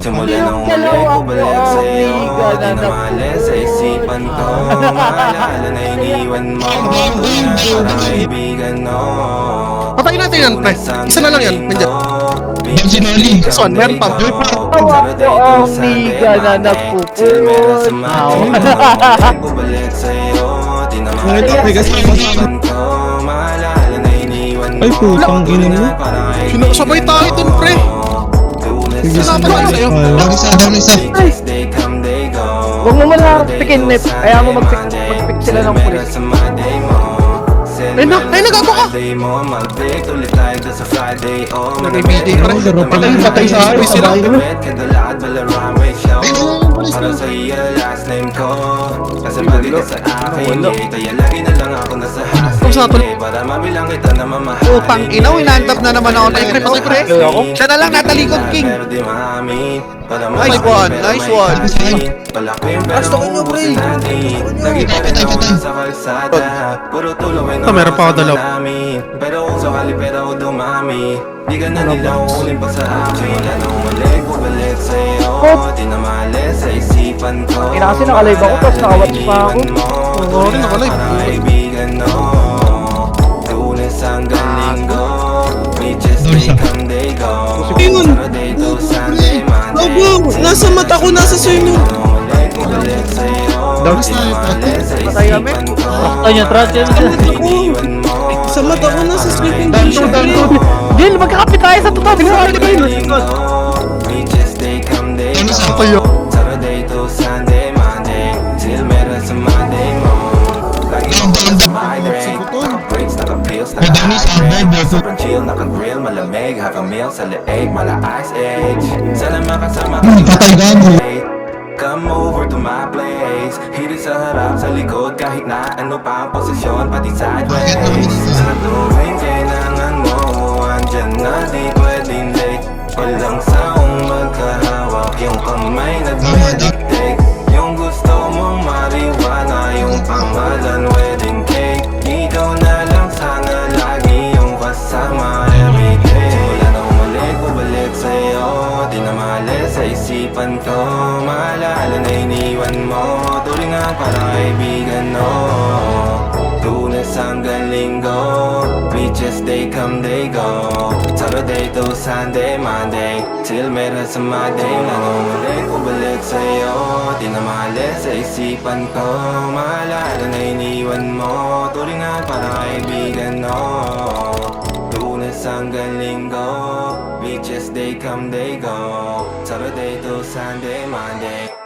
Simula nung muli ko balik sa'yo, di na mali sa isipan ko. Maalala na iniwan mo, parang kaibigan mo. Patayin natin yan, pre. Isa na lang yan, nandiyan. Sinali. This one, meron pa. Tawa ko ang miga na nagpupulot. Ay, putang ina mo. Sinasabay tayo dun, pre. Sinabi ko sa'yo. Lagi sa. Huwag mo muna pikin, Nep. Ayaw mo mag-pick sila ng pulis. Ay, nagago ka. Nag-ibigay pa rin. Patay sa akin, sa bahay mo. Para sa iyo last name ko. Kasi mali ka sa akin, kaya lagi na lang ako nasa hustle. Para mabilang kita na mamahal. Putang ina, winandap na naman ako na i-creep ako, pre. Siya na lang, natalikod, King. Nice one, nice one. Gusto ko nyo, pre. Ito, meron pa ako dalaw. Pero kung sakali pera ko dumami, di ka na nila uuling pa sa akin. Anong mali ko balik sa'yo, di na mali sa isipan ko. Ina kasi nakalive ako, tapos nakawatch pa ako. Oo, rin nakalive. Kaibigan mo, Lunes hanggang Linggo, Beaches day come day go, Saturday to Sunday, Monday. Nasa mata ko, nasa sa'yo. Patay kami. Patay niya, Trad. Sa mata ko, nasa sleeping Danto. Jill, magkakapit tayo sa totoo. Beaches day come day go, Tayo. Saturday to Sunday, Monday, till meron sa Monday mo. Lagi mo ko sa hydrate, naka-breaks, naka-pills, naka-hydrate. Sobrang chill, naka-grill, malamig, half a meal sa leeg, mala ice age. Sana makasama ka. Come over to my place. Hirit sa harap, sa likod, kahit na ano pa ang posisyon, pati sideways. Sa tuwing kailangan mo, andyan na di pwedeng late. Walang saong magkahawak, yung kamay nag-meditate. Yung gusto mong mariwana, yung pangalan wedding cake. Ikaw na lang sana lagi yung kasama everyday. Simula na umalik, bumalik sa'yo, di na mali sa isipan ko. Maalala na iniwan mo, turingan parang kaibigan mo. Lunes hanggang Linggo, Beaches day come day go, Saturday to Sunday, Monday, till meron sa Monday. Nangungulik ko balik sa'yo, di na mali sa isipan ko. Maalala na iniwan mo, turingan parang kaibigan mo. Lunes hanggang Linggo, Beaches day come day go, Saturday to Sunday, Monday.